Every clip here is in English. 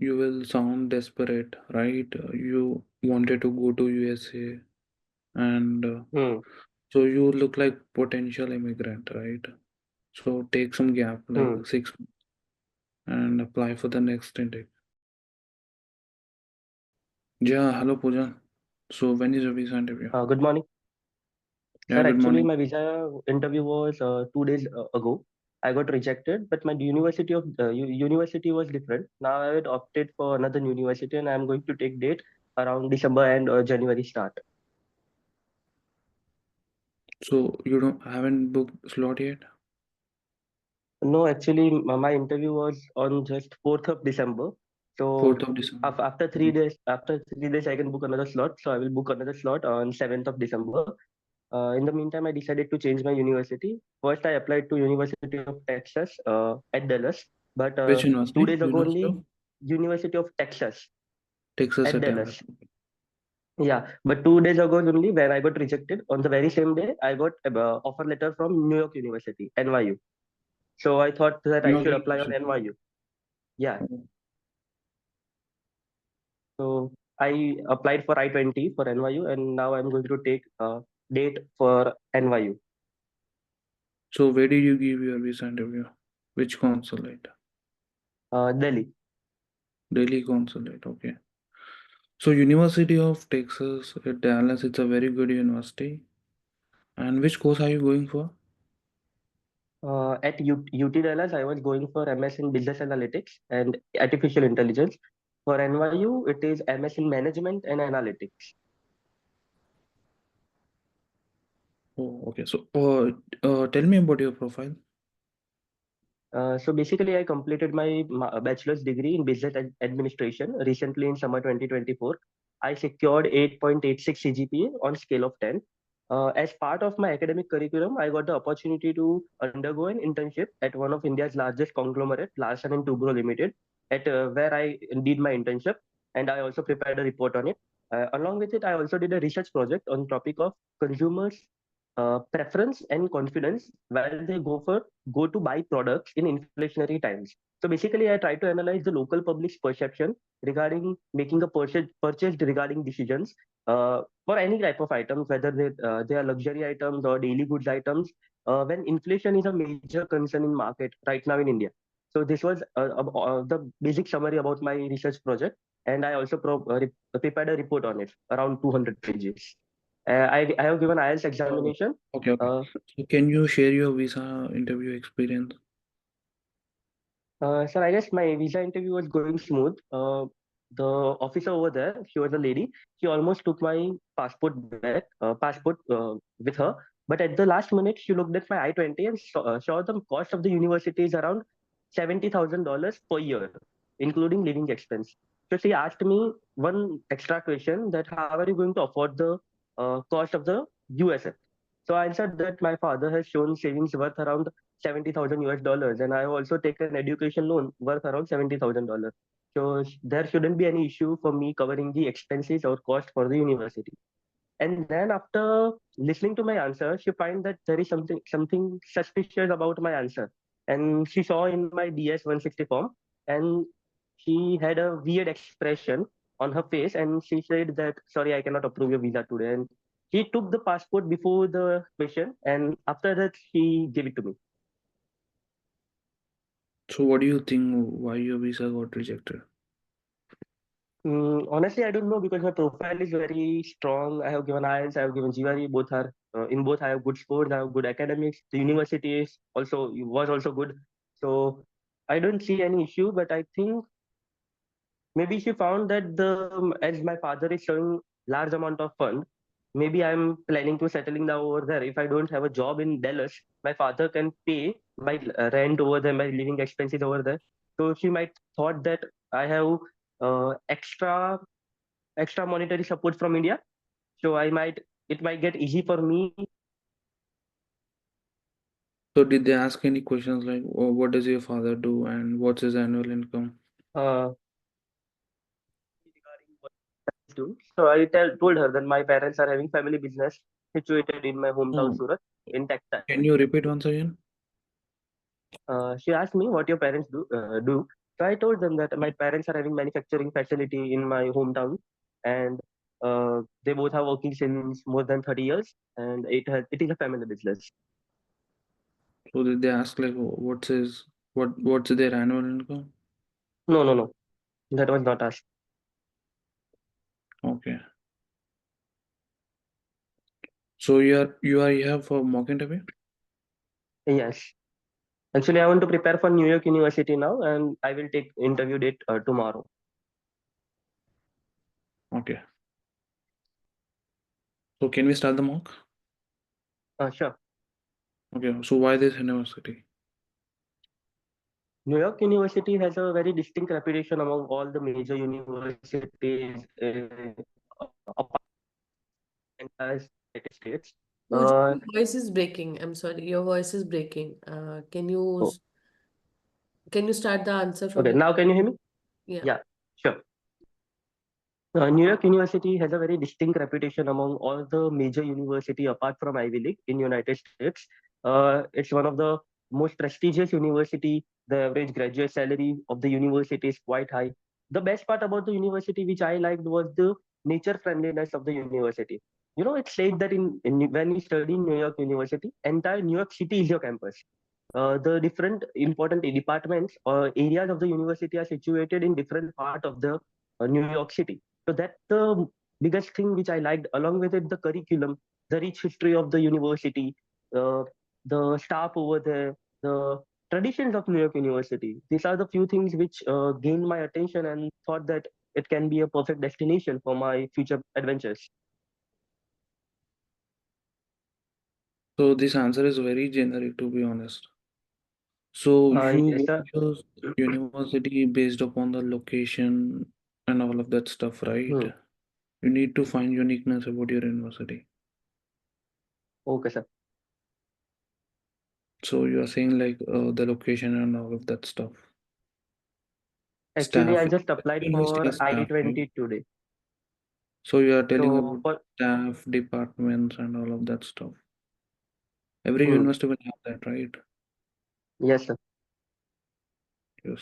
you will sound desperate, right? You wanted to go to USA, and Hmm. so you look like potential immigrant, right? So take some gap, like Hmm. 6 months, and apply for the next intake. Yeah, hello Pooja. So when is your visa interview? Good morning, Yeah, sir. good Actually, morning. my visa interview was 2 days ago. I got rejected, but my university was different. Now I had opted for another university, and I'm going to take date around December and January start. So you don't haven't booked slot yet? No, actually, my interview was on just 4th of December. So 4th of December. after 3 days, I can book another slot. So I will book another slot on 7th of December. In the meantime, I decided to change my university. First, I applied to University of Texas at Dallas, but Which 2 days university? ago University only, of University of Texas Texas at at Dallas. Dallas. Yeah, but 2 days ago only, when I got rejected, on the very same day, I got offer letter from New York University, NYU. So I thought that New I York should apply on University. NYU. Yeah, so I applied for I-20 for NYU, and now I'm going to take a date for NYU, So where did you give your visa interview? Which consulate? Delhi. Delhi consulate. Okay. So University of Texas at Dallas, it's a very good university. And which course are you going for? At UT Dallas, I was going for MS in Business Analytics and Artificial Intelligence. For NYU, it is MS in Management and Analytics. Oh, okay. So tell me about your profile. So basically, I completed my bachelor's degree in business administration recently in summer 2024. I secured 8.86 CGPA on scale of 10. As part of my academic curriculum, I got the opportunity to undergo an internship at one of India's largest conglomerate, Larsen and Toubro Limited, at where I did my internship, and I also prepared a report on it. Along with it, I also did a research project on topic of consumers' preference and confidence while they go to buy products in inflationary times. So basically, I try to analyze the local public's perception regarding making a purchase regarding decisions for any type of items, whether they are luxury items or daily goods items, when inflation is a major concern in market right now in India. So this was the basic summary about my research project, and I also prepared a report on it, around 200 pages. I have given IELTS Oh, examination. okay, okay. Uh, So can you share your visa interview experience? Sir, I guess my visa interview was going smooth. The officer over there, she was a lady. She almost took my passport with her. But at the last minute, she looked at my I-20 and saw the cost of the university is around $70,000 per year, including living expense. So she asked me one extra question, that how are you going to afford the cost of the USF? So I answered that my father has shown savings worth around 70,000 US dollars, and I have also taken education loan worth around $70,000. So there shouldn't be any issue for me covering the expenses or cost for the university. And then after listening to my answer, she find that there is something suspicious about my answer. And she saw in my DS 160 form, and she had a weird expression on her face, and she said that sorry, I cannot approve your visa today. And she took the passport before the question, and after that she gave it to me. So what do you think why your visa got rejected? Honestly, I don't know because my profile is very strong. I have given IELTS, I have given GRE. Both are in both. I have good scores. I have good academics. The university is also was also good. So I don't see any issue. But I think maybe she found that the as my father is showing large amount of fund, maybe I'm planning to settling down over there. If I don't have a job in Dallas, my father can pay my rent over there, my living expenses over there. So she might thought that I have extra monetary support from India. So it might get easy for me. So did they ask any questions like, oh, what does your father do and what's his annual income? Uh, Regarding what I do. So told her that my parents are having family business situated in my hometown Oh, Surat in textile. can you repeat once again? She asked me what your parents do. So I told them that my parents are having manufacturing facility in my hometown, and they both are working since more than 30 years, and it is a family business. So did they ask like what's their annual income? No, no, no, that was not asked. Okay. So you have a mock interview? Yes, actually, I want to prepare for New York University now, and I will take interview date tomorrow. Okay. So can we start the mock? Sure. Okay. So why this university? New York University has a very distinct reputation among all the major universities apart from the entire United States. Pooja, Uh, your voice is breaking. I'm sorry, your voice is breaking. oh, Can you start the answer from okay, it? now can you hear me? Yeah. Yeah, sure. New York University has a very distinct reputation among all the major university apart from Ivy League in United States. It's one of the most prestigious university. The average graduate salary of the university is quite high. The best part about the university, which I liked, was the nature friendliness of the university. You know, it's said that when you study in New York University, entire New York City is your campus. The different important departments or areas of the university are situated in different part of the New York City. So that's the biggest thing which I liked. Along with it, the curriculum, the rich history of the university, uh, the staff over there, the traditions of New York University. These are the few things which gained my attention and thought that it can be a perfect destination for my future adventures. So this answer is very generic, to be honest. So you Yes, want sir. your university based upon the location and all of that stuff, right? Hmm. You need to find uniqueness about your university. Okay, sir. So you are saying like the location and all of that stuff. Actually, Staff. I just applied University has for staff, right? I-20 today. So you are telling So about for staff, departments, and all of that stuff. Every hmm, university will have that, right? yes, sir. Yes.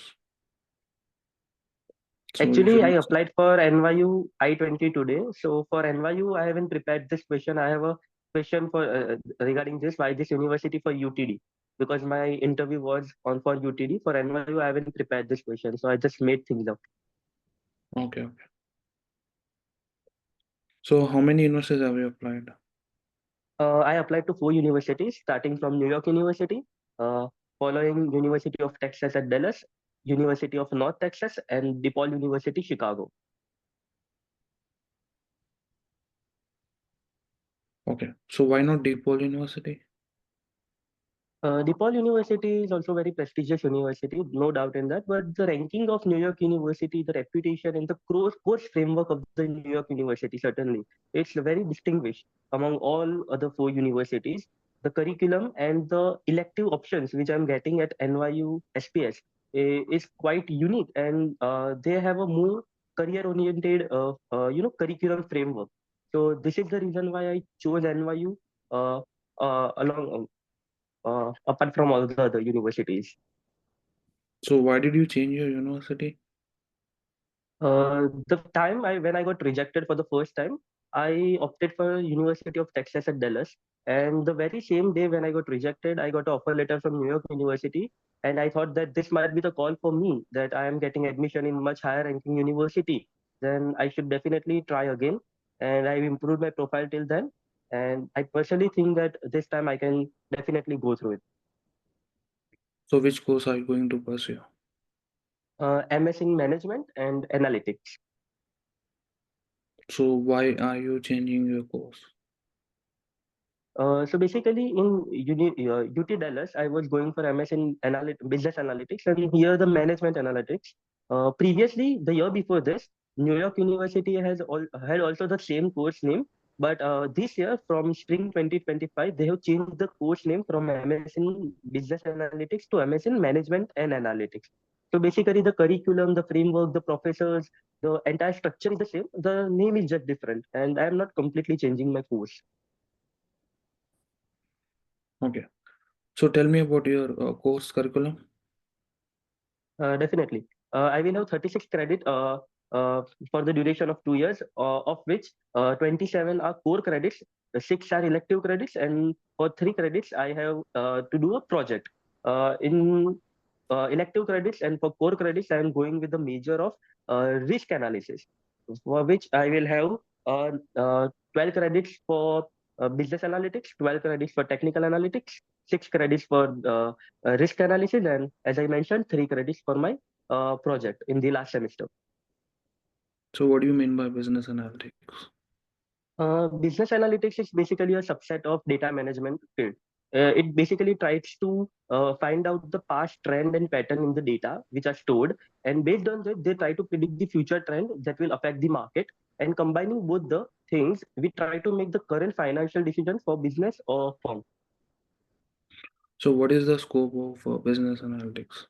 So you Actually, should I not. applied for NYU I-20 today. So for NYU, I haven't prepared this question. I have a question for regarding this. Why this university for UTD? Because my interview was on for UTD. For NYU, I haven't prepared this question. So I just made things up. Okay, okay. So how many universities have you applied? I applied to four universities, starting from New York University, uh, following University of Texas at Dallas, University of North Texas, and DePaul University, Chicago. Okay. So why not DePaul University? DePaul University is also very prestigious university, no doubt in that. But the ranking of New York University, the reputation, and the course framework of the New York University certainly it's very distinguished among all other four universities. The curriculum and the elective options which I'm getting at NYU SPS is quite unique, and they have a more career-oriented, curriculum framework. So this is the reason why I chose NYU. Along apart from all the other universities. So why did you change your university? The time when I got rejected for the first time, I opted for University of Texas at Dallas. And the very same day when I got rejected, I got an offer letter from New York University. And I thought that this might be the call for me, that I am getting admission in much higher ranking university. Then I should definitely try again. And I've improved my profile till then. And I personally think that this time I can definitely go through it. So which course are you going to pursue? MS in management and analytics. So why are you changing your course? So basically, in UT Dallas, I was going for MS in business analytics, and here the management analytics. Previously, the year before this, New York University had also the same course name, but this year, from spring 2025, they have changed the course name from MS in business analytics to MS in management and analytics. So basically, the curriculum, the framework, the professors, the entire structure is the same. The name is just different, and I am not completely changing my course. Okay. So tell me about your course curriculum. Definitely. I will have 36 credit uh, for the duration of 2 years, of which 27 are core credits, 6 are elective credits, and for 3 credits, I have to do a project. In elective credits and for core credits, I am going with the major of risk analysis, for which I will have 12 credits for business analytics, 12 credits for technical analytics, 6 credits for risk analysis, and as I mentioned, 3 credits for my project in the last semester. So what do you mean by business analytics? Business analytics is basically a subset of data management field. It basically tries to find out the past trend and pattern in the data which are stored, and based on that, they try to predict the future trend that will affect the market. And combining both the things, we try to make the current financial decisions for business or firm. So what is the scope of business analytics?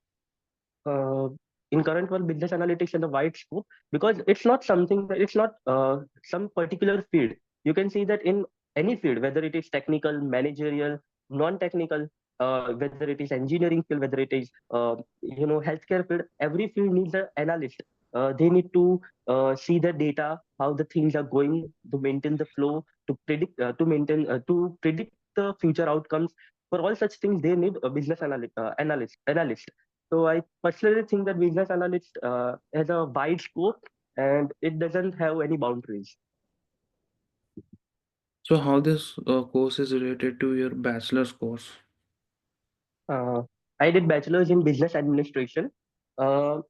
uh, in current world, business analytics in a wide scope, because it's not something that it's not some particular field. You can see that in any field, whether it is technical, managerial, non-technical, whether it is engineering field, whether it is healthcare field, every field needs an analyst. They need to see the data, how the things are going, to maintain the flow, to predict, to predict the future outcomes. For all such things, they need a business analyst. So I personally think that business analyst has a wide scope and it doesn't have any boundaries. So how this course is related to your bachelor's course? Uh, I did bachelor's in business administration. Uh,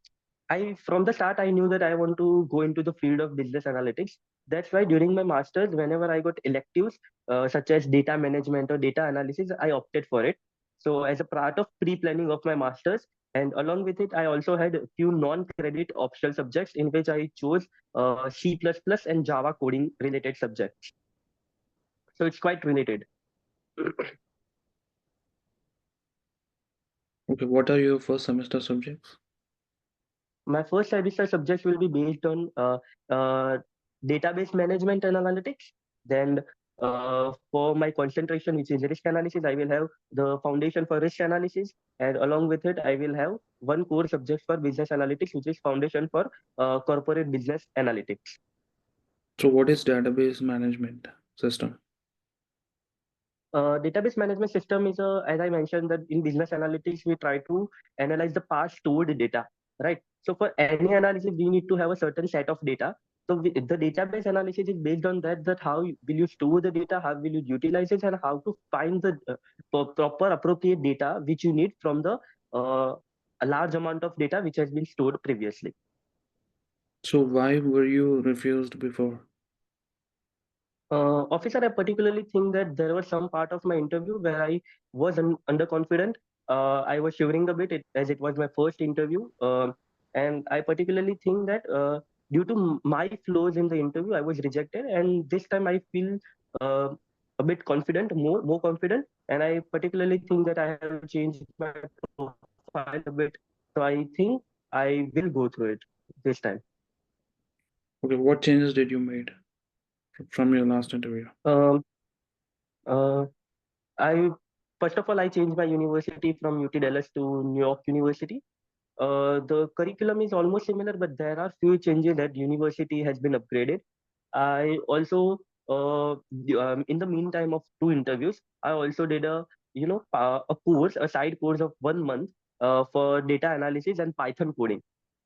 I from the start I knew that I want to go into the field of business analytics. That's why during my masters, whenever I got electives such as data management or data analysis, I opted for it. So as a part of pre-planning of my masters, and along with it, I also had a few non-credit optional subjects in which I chose C++ and Java coding related subjects. So it's quite related. Okay, what are your first semester subjects? My first semester subjects will be based on uh, database management and analytics. Then for my concentration, which is risk analysis, I will have the foundation for risk analysis. And along with it, I will have one core subject for business analytics, which is foundation for corporate business analytics. So what is database management system? Database management system is as I mentioned, that in business analytics, we try to analyze the past stored data, right? So for any analysis, we need to have a certain set of data. So the database analysis is based on that how will you store the data, how will you utilize it, and how to find the proper appropriate data which you need from the a large amount of data which has been stored previously. So why were you refused before? Officer, I particularly think that there was some part of my interview where I was underconfident. I was shivering a bit as it was my first interview. And I particularly think that due to my flaws in the interview, I was rejected. And this time I feel uh, a bit confident, more confident. And I particularly think that I have changed my profile a bit. So I think I will go through it this time. Okay, what changes did you made from your last interview? Um, uh, I first of all I changed my university from UT Dallas to New York University. The curriculum is almost similar, but there are few changes that university has been upgraded. I also in the meantime of 2 interviews, I also did a course, a side course of 1 month for data analysis and Python coding.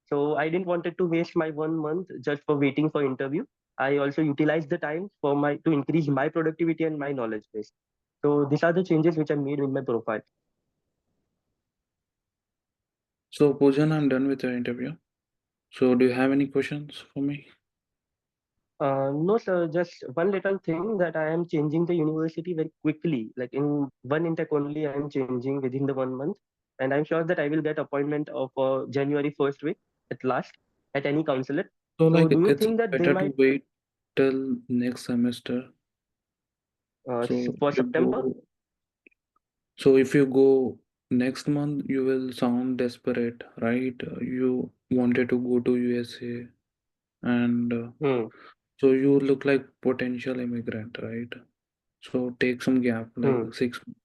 So I didn't wanted to waste my 1 month just for waiting for interview. I also utilized the time for my to increase my productivity and my knowledge base. So these are the changes which I made in my profile. So Poojan, I'm done with your interview. So do you have any questions for me? No, sir, just one little thing that I am changing the university very quickly. Like in one intake only, I am changing within the 1 month. And I'm sure that I will get appointment of January first week at last at any consulate. So So like do you it's think that they better to might wait till next semester. So for you September? go. So if you go next month, you will sound desperate, right? You wanted to go to USA, and Hmm, so you look like potential immigrant, right? So take some gap, like hmm. 6 months,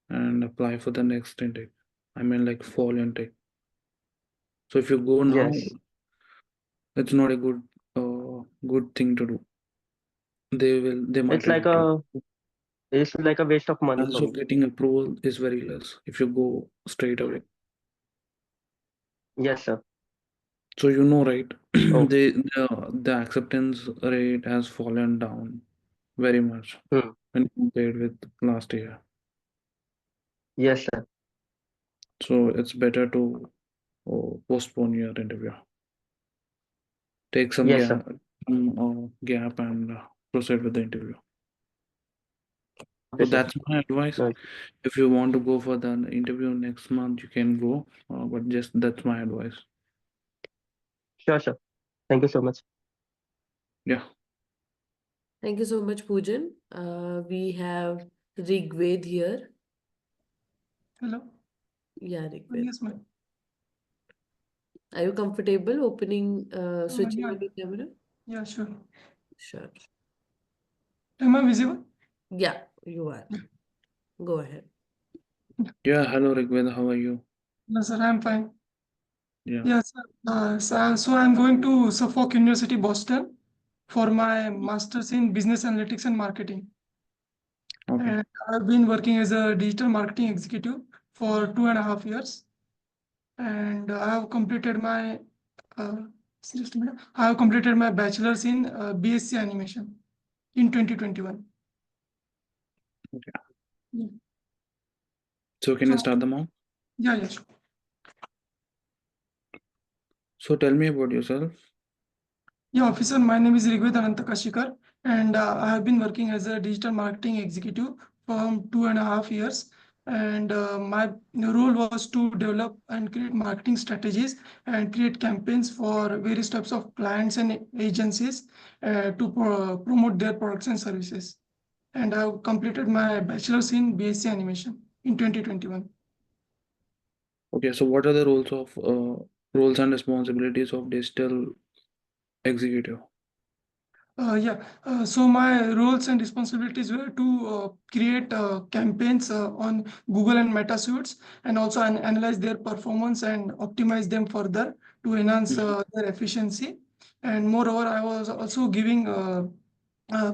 and apply for the next intake. I mean, like fall intake. So if you go now, Yes. it's not a good thing to do. They might It's like reject you. a it's like a waste of money Chances for of me. getting approval is very less if you go straight away. Yes, sir. So you know, right? Oh. The acceptance rate has fallen down very much Hmm. when compared with last year. Yes, sir. So it's better to postpone your interview. Take some Yes, sir. gap and proceed with the interview. So Okay, sir. that's my advice. No, If you want to go for the interview next month, you can go. But just that's my advice. sure, sir. Thank you so much. Yeah. Thank you so much, Poojan. We have Rigved here. Hello. Yeah, Rigved. Yes, ma'am. Are you comfortable switching Yeah, on your camera? yeah, sure. Sure. Am I visible? Yeah, you are. Go ahead. Yeah. Hello, Rigved. How are you? No, sir, I'm fine. Yeah. Yes, sir. So I'm going to Suffolk University, Boston, for my master's in business analytics and marketing. Okay. And I've been working as a digital marketing executive for 2.5 years. And I have completed my just a minute. I have completed my bachelor's in BSc animation in 2021. Okay. Yeah. So can you So start the month? yeah, yeah, sure. So tell me about yourself. Yeah, officer, my name is Rigved Anantakashikar, and I have been working as a digital marketing executive for 2.5 years. And my role was to develop and create marketing strategies and create campaigns for various types of clients and agencies to promote their products and services. And I have completed my bachelor's in BSc animation in 2021. Okay. So what are the roles and responsibilities of digital executive? So my roles and responsibilities were to create campaigns on Google and Meta suites, and also analyze their performance and optimize them further to enhance Mhm. their efficiency. And moreover, I was also giving a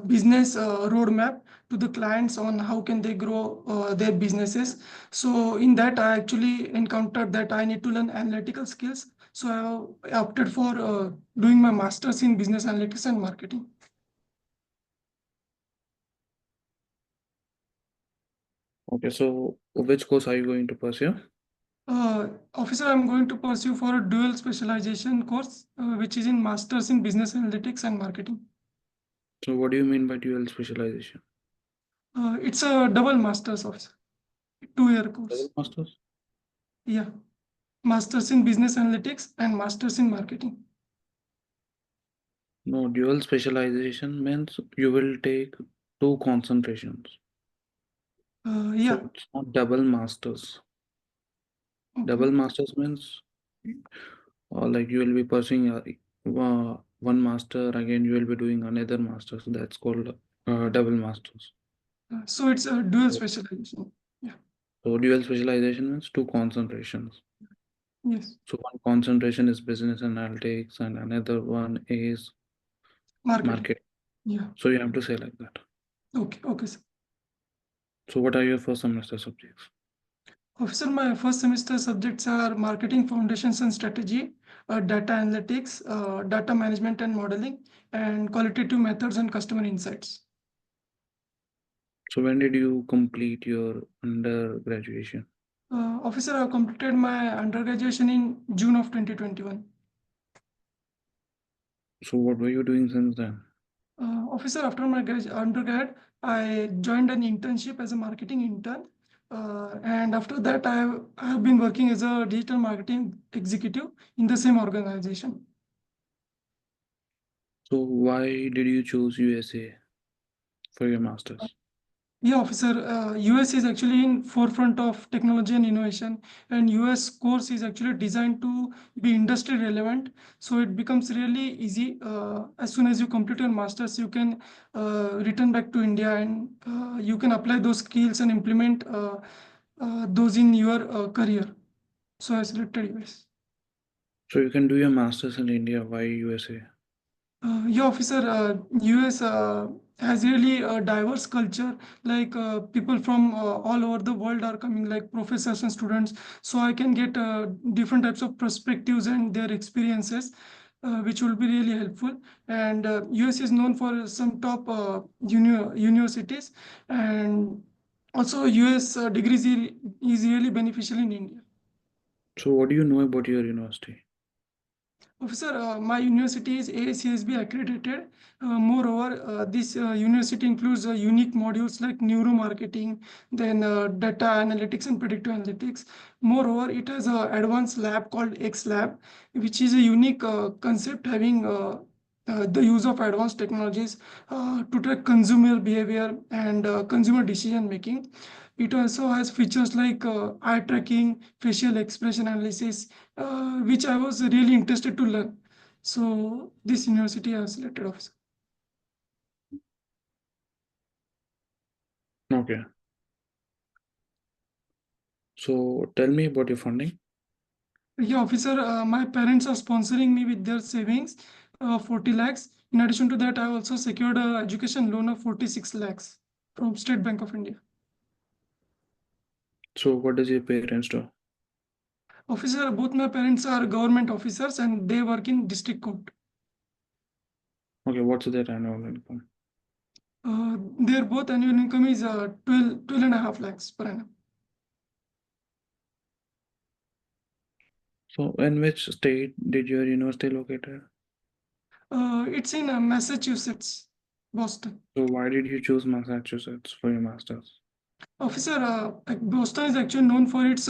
business roadmap to the clients on how can they grow their businesses. So in that, I actually encountered that I need to learn analytical skills. So I opted for doing my master's in business analytics and marketing. Okay. So which course are you going to pursue? Officer, I'm going to pursue for a dual specialization course, which is in Masters in Business Analytics and Marketing. So what do you mean by dual specialization? It's a double Masters, officer, 2-year Double course. masters? Yeah, Masters in Business Analytics and Masters in Marketing. No, dual specialization means you will take two concentrations. Yeah, So it's not double masters. okay. Double masters means like you will be pursuing one master, again you will be doing another master. So that's called double masters. So it's a dual So specialization. Yeah, so dual specialization means two concentrations. yes, So one concentration is business analytics and another one is marketing. market. Yeah, So you have to say like that. okay, okay, sir. So what are your first semester subjects? Officer, my first semester subjects are marketing foundations and strategy, data analytics, data management and modeling, and qualitative methods and customer insights. So when did you complete your undergraduation? Officer, I completed my undergraduation in June of 2021. So what were you doing since then? Officer, after my undergrad, I joined an internship as a marketing intern. And after that, I have been working as a digital marketing executive in the same organization. So why did you choose USA for your masters? Yeah, officer, US is actually in forefront of technology and innovation, and US course is actually designed to be industry relevant. So it becomes really easy. As soon as you complete your masters, you can return back to India, and you can apply those skills and implement those in your career. So I selected US. So you can do your masters in India. Why USA? Yeah, officer, US has really a diverse culture. Like people from all over the world are coming, like professors and students. So I can get different types of perspectives and their experiences, which will be really helpful. And US is known for some top universities, and also US degrees is really beneficial in India. So what do you know about your university? Officer, my university is ACSB accredited. Moreover, this university includes unique modules like neuromarketing, then data analytics and predictive analytics. Moreover, it has an advanced lab called X Lab, which is a unique concept having the use of advanced technologies to track consumer behavior and consumer decision making. It also has features like eye tracking, facial expression analysis, which I was really interested to learn. So this university I was selected, officer. Okay. So tell me about your funding. Yeah, officer, my parents are sponsoring me with their savings, 40 lakhs. In addition to that, I also secured a education loan of 46 lakhs from State Bank of India. So what does your parents do? Officer, both my parents are government officers and they work in district court. Okay, what's their annual income? Their both annual income is 12 and a half lakhs per annum. So in which state did your university located? It's in Massachusetts, Boston. So why did you choose Massachusetts for your masters? Officer, like Boston is actually known for its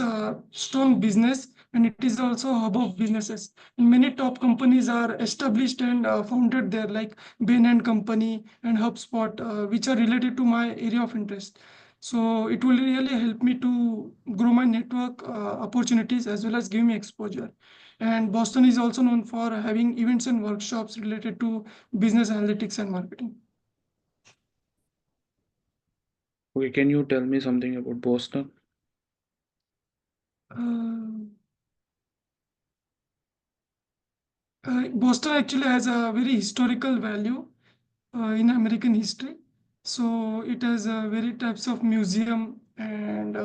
strong business and it is also a hub of businesses. And many top companies are established and founded there, like Bain and Company and HubSpot, which are related to my area of interest. So it will really help me to grow my network opportunities as well as give me exposure. And Boston is also known for having events and workshops related to business analytics and marketing. Okay, can you tell me something about Boston? Uh, Boston actually has a very historical value in American history. So it has very types of museum and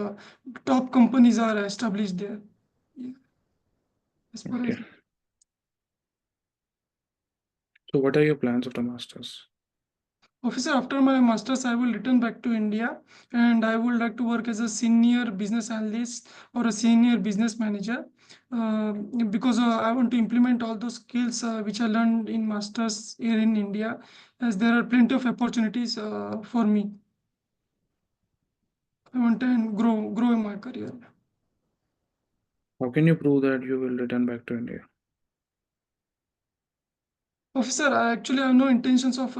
top companies are established there. Yeah, as far Okay. as So what are your plans after masters? officer, after my master's, I will return back to India and I would like to work as a senior business analyst or a senior business manager because I want to implement all those skills which I learned in master's here in India, as there are plenty of opportunities for me. I want to grow in my career. How can you prove that you will return back to India? Officer, I actually have no intentions of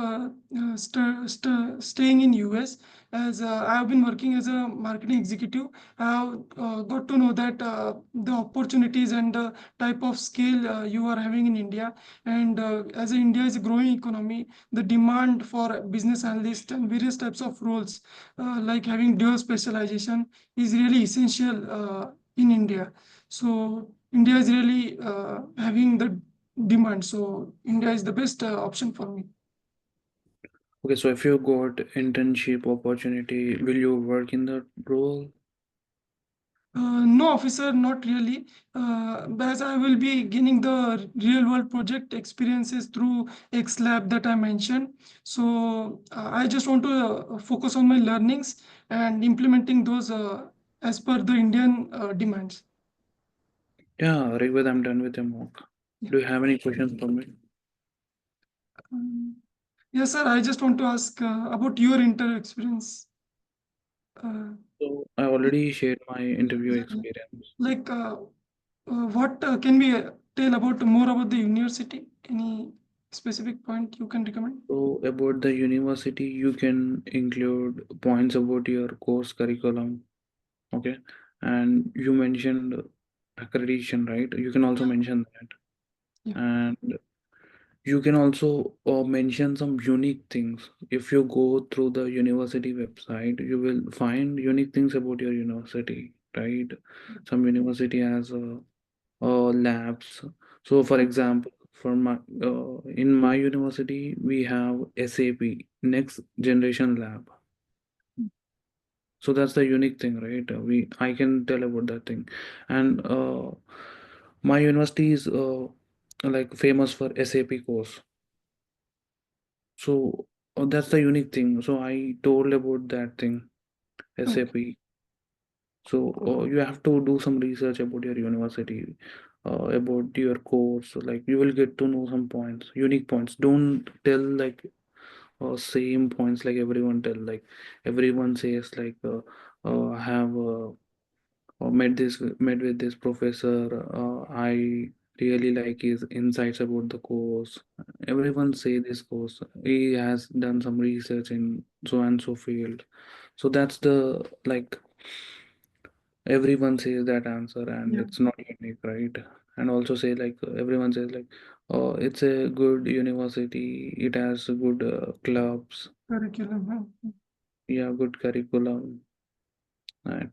staying in US as I have been working as a marketing executive. I have got to know that the opportunities and the type of scale you are having in India. And as India is a growing economy, the demand for business analysts and various types of roles like having dual specialization is really essential in India. So India is really having the demand. So India is the best option for me. Okay, so if you got internship opportunity, will you work in that role? No, officer, not really. As I will be gaining the real world project experiences through X Lab that I mentioned. So I just want to focus on my learnings and implementing those as per the Indian demands. Yeah, Rigved, I'm done with your mock. Yeah. Do you have any questions for me? Yes, sir. I just want to ask about your inter experience. Uh, So I already shared my interview yeah, yeah. experience. Like, what can we tell about more about the university? Any specific point you can recommend? So about the university, you can include points about your course curriculum. Okay, and you mentioned accreditation, right? You can also Yeah, mention that, yeah, and you can also mention some unique things. If you go through the university website, you will find unique things about your university, right? Some university has labs, So, for example, for my in my university, we have SAP, Next Generation Lab. So that's the unique thing, right? We I can tell about that thing, and my university is like famous for SAP course. So that's the unique thing. So I told about that thing, SAP. So you have to do some research about your university, about your course. Like you will get to know some points, unique points. Don't tell like same points like everyone tell. Like everyone says like I have met with this professor. I really like his insights about the course. Everyone say this course. He has done some research in so and so field. So that's the like everyone says that answer and Yeah, it's not unique, right? And also say like everyone says like oh it's a good university, it has good clubs, curriculum. yeah, good curriculum,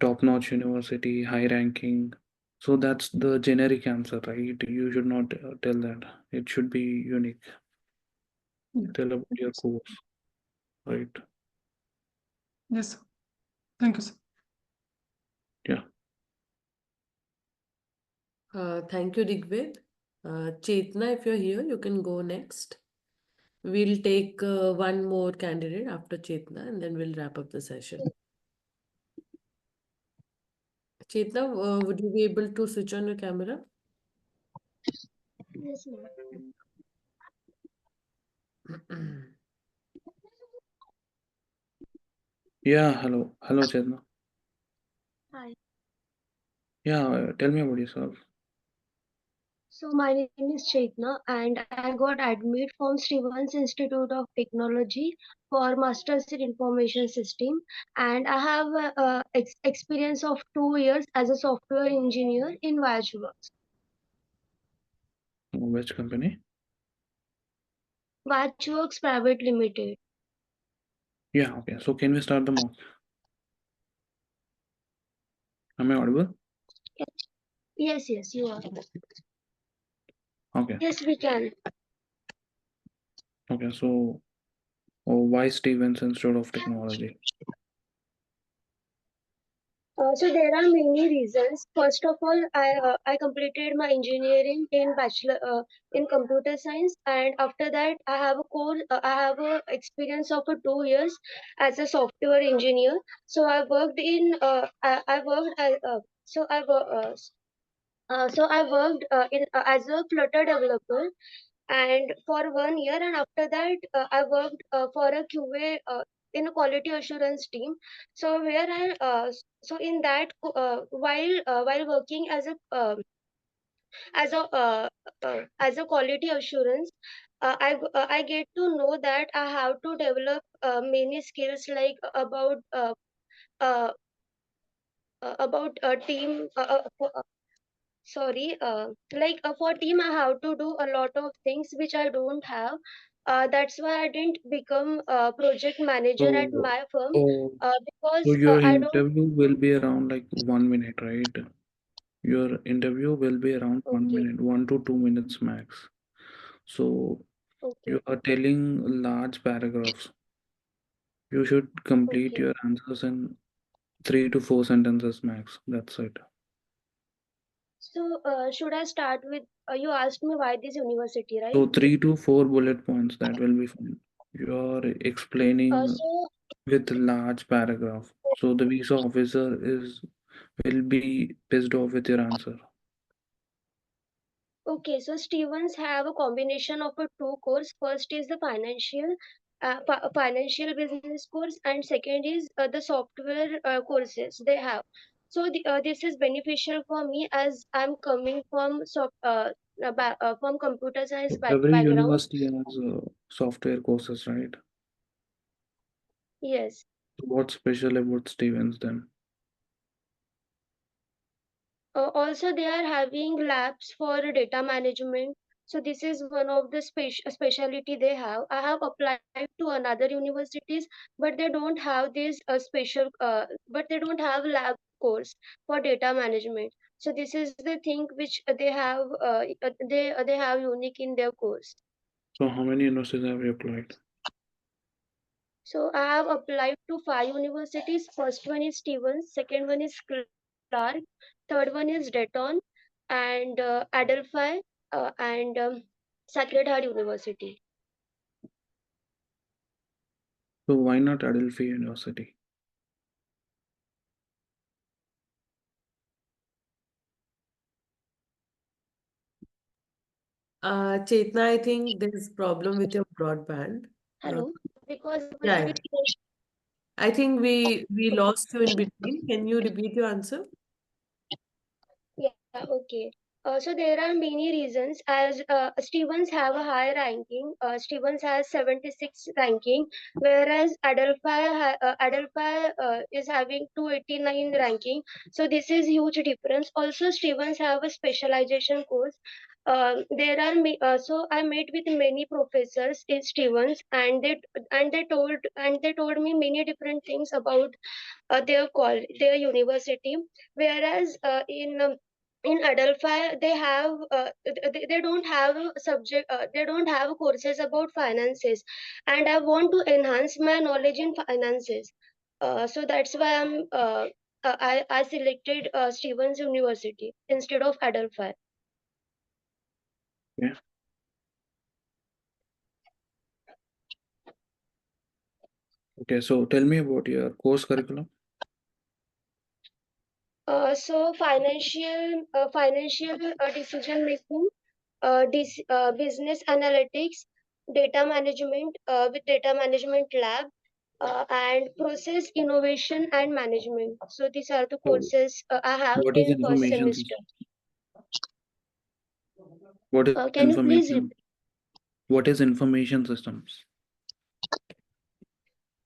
top notch university, high ranking. So that's the generic answer, right? You should not tell that. It should be unique. Yeah. Tell about your course, right? Yes, sir. Thank you, sir. Yeah. Thank you, Rigved. Chetna, if you're here, you can go next. We'll take one more candidate after Chetna and then we'll wrap up the session. Chetna, would you be able to switch on your camera? Yes, ma'am. Yeah, hello Chetna. Hi. Yeah, tell me about yourself. So my name is Chetna and I got admit from Stevens Institute of Technology for Masters in Information System, and I have experience of 2 years as a software engineer in Watchworks. Which company? Watchworks Private Limited. Yeah, okay. So can we start the mock? Am I audible? Yes, you are. Okay. Yes, we can. Okay. So why Stevens Institute of Technology? So there are many reasons. First of all, I completed my engineering in bachelor in computer science, and after that, I have a course. I have a experience of 2 years as a software engineer. So I worked in. I worked as. So I wo- so I worked in as a Flutter developer, and for 1 year, and after that I worked for a QA in a quality assurance team. So where I so in that while working as a quality assurance, I get to know that I have to develop many skills like uh, about a team sorry like for team I have to do a lot of things which I don't have. That's why I didn't become a project manager at So, my firm, oh, so because your I don't. interview will be around like 1 minute, right? Your interview will be around one Okay, minute, 1 to 2 minutes max. So you okay, are telling large paragraphs. You should complete okay. your answers in 3 to 4 sentences max. That's it. So should I start with you asked me why this university, right? So 3 to 4 bullet points, that will be fine. You are explaining So with large paragraph. So the visa officer is will be pissed off with your answer. okay, so Stevens have a combination of a two course. First is the financial business course, and second is the software courses they have. So this is beneficial for me as I'm coming from from computer science So every background. university has software courses, right? Yes. So what's special about Stevens then? Also, they are having labs for data management. So this is one of the specialty they have. I have applied to another universities, but they don't have this but they don't have lab course for data management. So this is the thing which they have unique in their course. So how many universities have you applied? So I have applied to 5 universities. First one is Stevens, second one is Clark, third one is Deton, and Adelphi, and Sacred Heart University. So why not Adelphi University? Chetna, I think there's problem with your broadband. Hello, because I was Yeah, a yeah. bit I think we lost you in between. Can you repeat your answer? Yeah, okay. So there are many reasons as Stevens have a high ranking. Stevens has 76 ranking, whereas Adelphi is having 289 ranking. So this is huge difference. Also, Stevens have a specialization course. So I met with many professors in Stevens, and they told me many different things about their university, whereas in Adelphi they don't have a subject they don't have courses about finances, and I want to enhance my knowledge in finances. So that's why I selected Stevens University instead of Adelphi. Yeah. Okay, so tell me about your course curriculum. So financial decision making, business analytics, data management with data management lab, and process innovation and management. So these are the So courses I have what is in first information semester. system? What is Can you please information? repeat? What is information systems?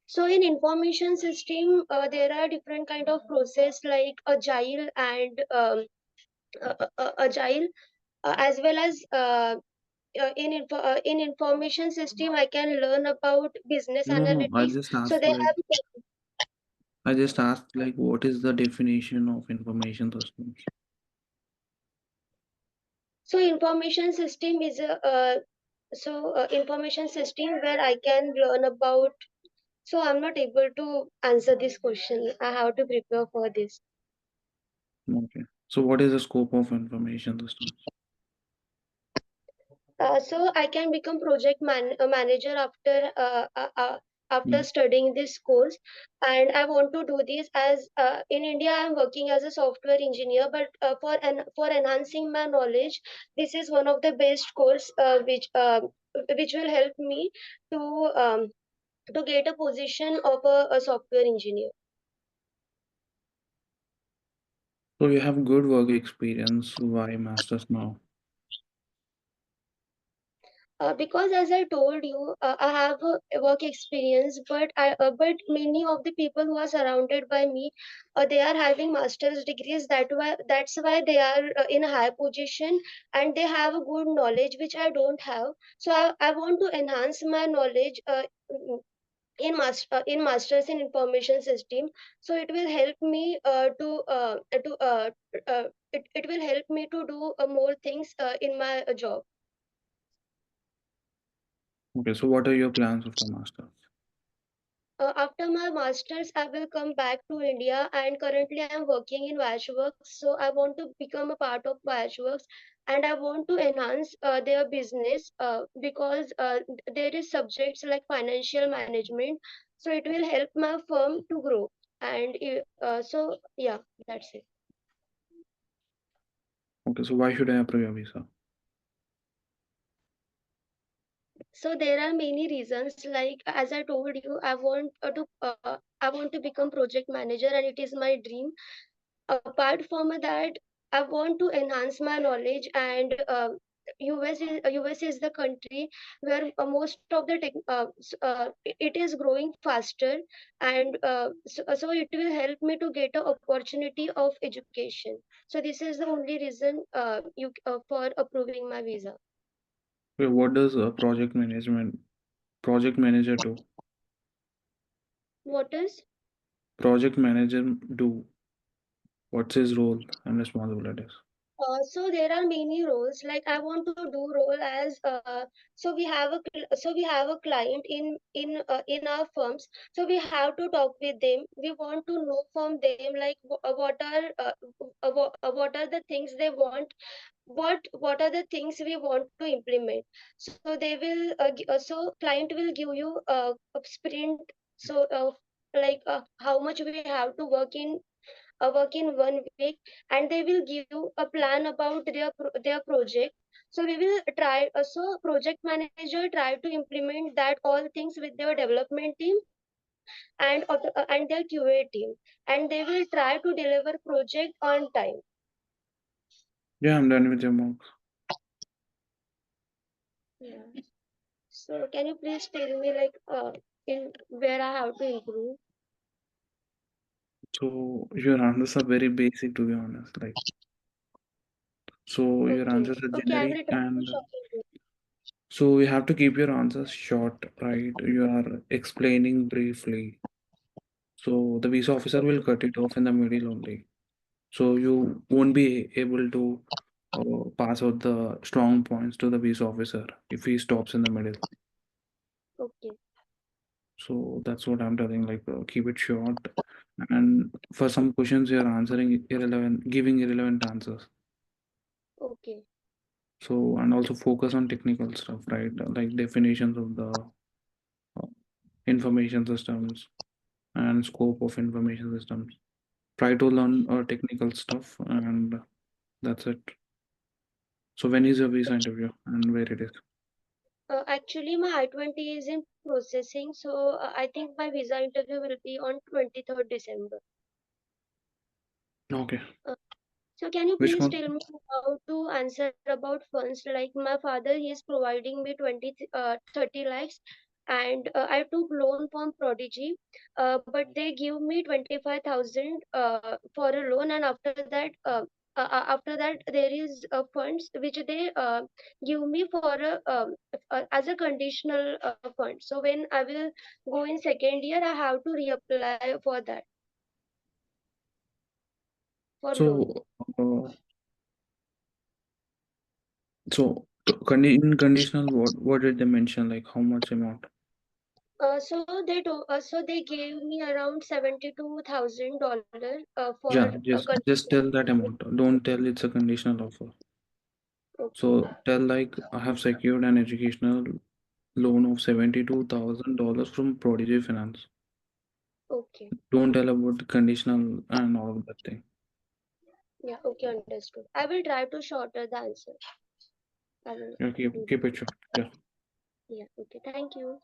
So in information system, there are different kind of process like agile and agile, as well as in information system I can learn about business No, I analytics. just So asked they like have what is the definition of information systems? so information system is a information system where I can learn about. So I'm not able to answer this question. I have to prepare for this. Okay. So what is the scope of information systems? So I can become manager after Mm. studying this course, and I want to do this as in India I'm working as a software engineer, but for enhancing my knowledge, this is one of the best course which will help me to um, to get a position of a software engineer. So you have good work experience. Why masters now? Because as I told you, I have a work experience, but many of the people who are surrounded by me, they are having master's degrees. That's why they are in a high position, and they have a good knowledge which I don't have. So I want to enhance my knowledge in masters in information system. So it will help me it will help me to do more things in my job. Okay, so what are your plans after masters? After my masters, I will come back to India, and currently I am working in Works. So I want to become a part of Works, and I want to enhance their business because there is subjects like financial management. So it will help my firm to grow. And so yeah, that's it. Okay, so why should I approve your visa? So there are many reasons. Like as I told you, I want to become project manager, and it is my dream. Apart from that, I want to enhance my knowledge, and US is the country where most of the it is growing faster, and so it will help me to get an opportunity of education. So this is the only reason for approving my visa. Okay, what does a project manager do? What is Project manager do? What's his role and responsibilities? So there are many roles. Like I want to do role as so we have a client in our firms. So we have to talk with them. We want to know from them like what are the things they want, what are the things we want to implement. So they will so client will give you a sprint. So how much we have to work in 1 week, and they will give a plan about their project. So we will try so project manager try to implement that all things with their development team and their QA team, and they will try to deliver project on time. Yeah, I'm done with your marks. Yeah. So can you please tell me like in where I have to improve? So your answers are very basic, to be honest. Like, so your Okay. answers are Okay, I generic, will try to and shorten it. so you have to keep your answers short, right? You are explaining briefly. So the visa officer will cut it off in the middle only. So you won't be able to pass out the strong points to the visa officer if he stops in the middle. Okay. So that's what I'm telling. Like, keep it short, and for some questions you're answering irrelevant, giving irrelevant answers. Okay. So, and also focus on technical stuff, right? Like definitions of the uh, information systems and scope of information systems. Try to learn technical stuff, and that's it. So when is your visa interview and where it is? Actually, my I-20 is in processing, so I think my visa interview will be on 23rd December. Okay. Uh, so can you Which please month? tell me how to answer about funds? Like my father, he is providing me 30 lakhs, and I took loan from Prodigy, but they give me 25,000 for a loan, and after that there is funds which they give me for as a conditional fund. So when I will go in second year, I have to reapply for that for loan. So, uh, in conditional, what did they mention? Like how much amount? So they gave me around $72,000 for Yeah, just tell that amount. Don't tell it's a conditional offer. Okay, So tell like I have secured an educational loan of $72,000 from Prodigy Finance. okay, Don't tell about the conditional and all of that thing. yeah, okay, understood. I will try to shorter the answer. I will Yeah, do keep it short. Yeah. that. Yeah, okay, thank you.